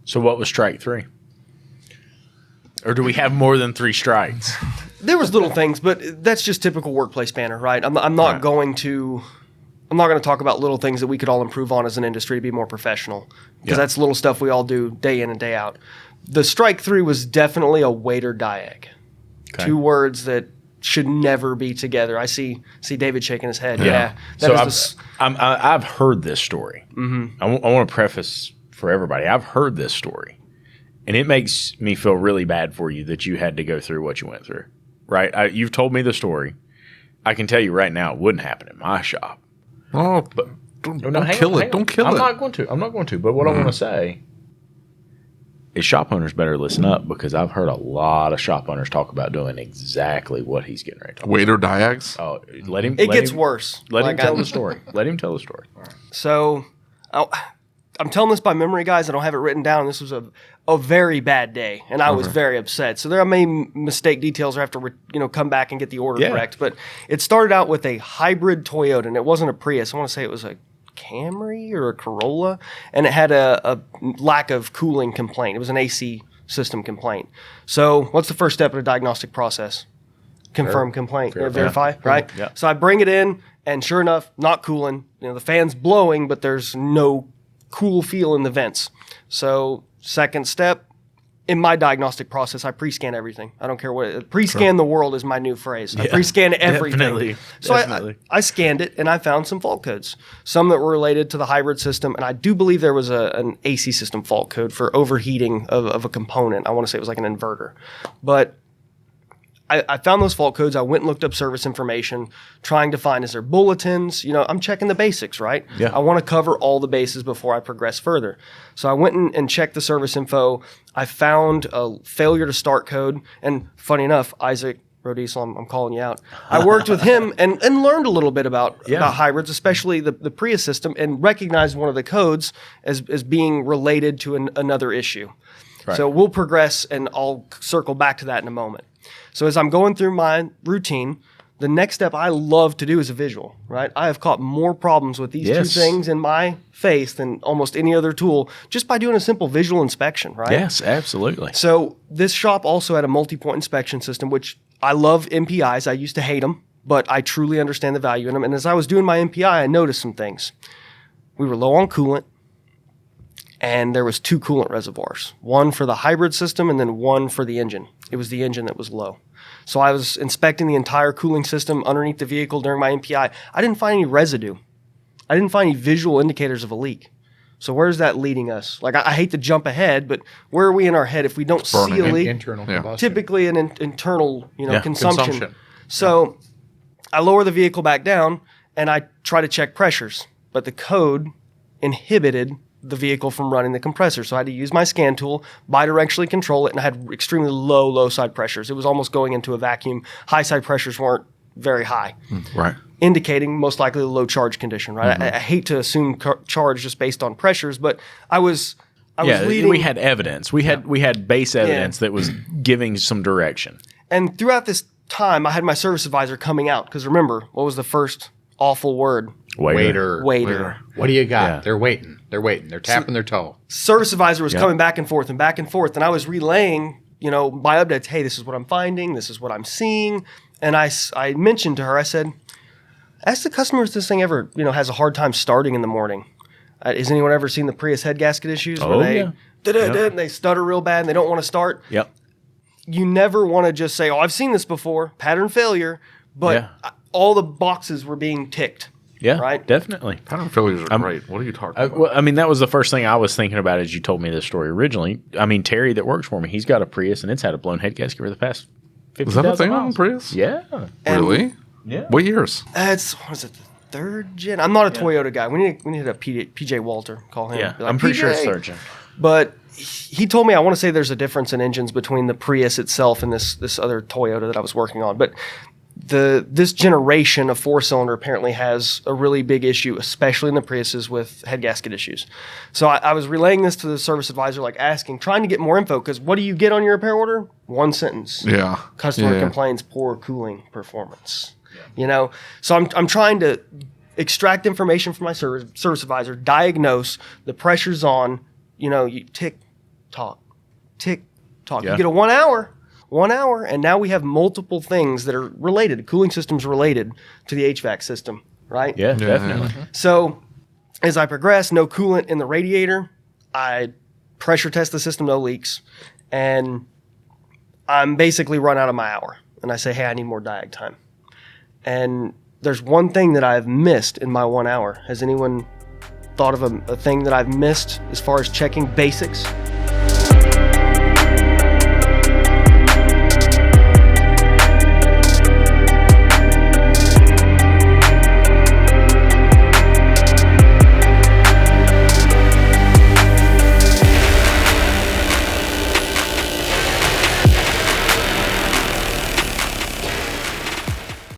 So what was strike 3? Or do we have more than 3 strikes? There was little things, but that's just typical workplace manner, right? I'm not going to talk about little things that we could all improve on as an industry to be more professional, because that's little stuff we all do day in and day out. The strike 3 was definitely a waiter Diag. Okay. 2 words that should never be together. I see David shaking his head. Yeah. I've heard this story. Mm-hmm. I want to preface for everybody. I've heard this story, and it makes me feel really bad for you that you had to go through what you went through. Right? You've told me the story. I can tell you right now, it wouldn't happen in my shop. Oh, but don't kill it. Don't kill it. I'm not going to. But what I want to say is shop owners better listen up, because I've heard a lot of shop owners talk about doing exactly what he's getting ready to talk about. Waiter Diags? Oh, let him. It gets worse. Let him tell the story. Let him tell the story. So, I'm telling this by memory, guys. I don't have it written down. This was a very bad day, and I was very upset. So there I may mistake details or have to come back and get the order correct. But it started out with a hybrid Toyota, and it wasn't a Prius. I want to say it was a Camry or a Corolla, and it had a lack of cooling complaint. It was an AC system complaint. So what's the first step in a diagnostic process? Confirm complaint. Verify, right? Yeah. So I bring it in, and sure enough, not cooling. The fan's blowing, but there's no cool feel in the vents. So second step in my diagnostic process, I pre-scan everything. I don't care what pre-scan the world is my new phrase. I pre-scan everything. Definitely. So I scanned it, and I found some fault codes, some that were related to the hybrid system, and I do believe there was an AC system fault code for overheating of a component. I want to say it was like an inverter, but I found those fault codes. I went and looked up service information, trying to find, is there bulletins? I'm checking the basics, right? Yeah. I want to cover all the bases before I progress further. So I went and checked the service info. I found a failure to start code. And funny enough, Isaac Rodiesel, I'm calling you out. I worked with him and learned a little bit about hybrids, especially the Prius system, and recognized one of the codes as being related to another issue. Right. So we'll progress, and I'll circle back to that in a moment. So as I'm going through my routine, the next step I love to do is a visual, right? I have caught more problems with these 2 things in my face than almost any other tool just by doing a simple visual inspection, right? Yes, absolutely. So this shop also had a multi-point inspection system, which I love MPIs. I used to hate them, but I truly understand the value in them. And as I was doing my MPI, I noticed some things. We were low on coolant, and there was 2 coolant reservoirs, one for the hybrid system and then one for the engine. It was the engine that was low. So I was inspecting the entire cooling system underneath the vehicle during my MPI. I didn't find any residue. I didn't find any visual indicators of a leak. So where's that leading us? Like, I hate to jump ahead, but where are we in our head if we don't see a leak? Internal combustion. Typically an internal consumption. So I lower the vehicle back down, and I try to check pressures. But the code inhibited the vehicle from running the compressor. So I had to use my scan tool, bidirectionally control it, and I had extremely low side pressures. It was almost going into a vacuum. High side pressures weren't very high. Right. Indicating most likely a low charge condition, right? Mm-hmm. I hate to assume charge just based on pressures, but I was leading. We had evidence. We had base evidence that was giving some direction. And throughout this time, I had my service advisor coming out, because remember, what was the first awful word? Waiter. What do you got? Yeah. They're waiting. They're tapping their toe. Service advisor was coming back and forth, and I was relaying, my updates. Hey, this is what I'm finding. This is what I'm seeing. And I mentioned to her, I said, ask the customer if this thing ever, has a hard time starting in the morning. Has anyone ever seen the Prius head gasket issues where they stutter real bad and they don't want to start? Yep. You never want to just say, oh, I've seen this before, pattern failure, but all the boxes were being ticked. Yeah, right? Definitely. Pattern failures are great. What are you talking about? Well, that was the first thing I was thinking about as you told me this story originally. Terry that works for me, he's got a Prius, and it's had a blown head gasket for the past 50,000 miles. Is that a thing on Prius? Yeah. Really? Yeah. What years? What is it, the 3rd gen? I'm not a Toyota guy. We need a PJ Walter. Call him. Yeah, like, I'm pretty sure it's 3rd third gen. But he told me, I want to say there's a difference in engines between the Prius itself and this other Toyota that I was working on. But this generation of 4-cylinder apparently has a really big issue, especially in the Priuses, with head gasket issues. So I was relaying this to the service advisor, trying to get more info, because what do you get on your repair order? 1 sentence. Yeah. Customer complains poor cooling performance. Yeah. So I'm trying to extract information from my service advisor, diagnose the pressures on, you tick talk, tick tock. Yeah. You get a 1 hour, and now we have multiple things that are related, cooling systems related to the HVAC system, right? Yeah, definitely. So as I progress, no coolant in the radiator, I pressure test the system, no leaks, and I'm basically run out of my hour. And I say, hey, I need more Diag time. And there's one thing that I've missed in my 1 hour. Has anyone thought of a thing that I've missed as far as checking basics?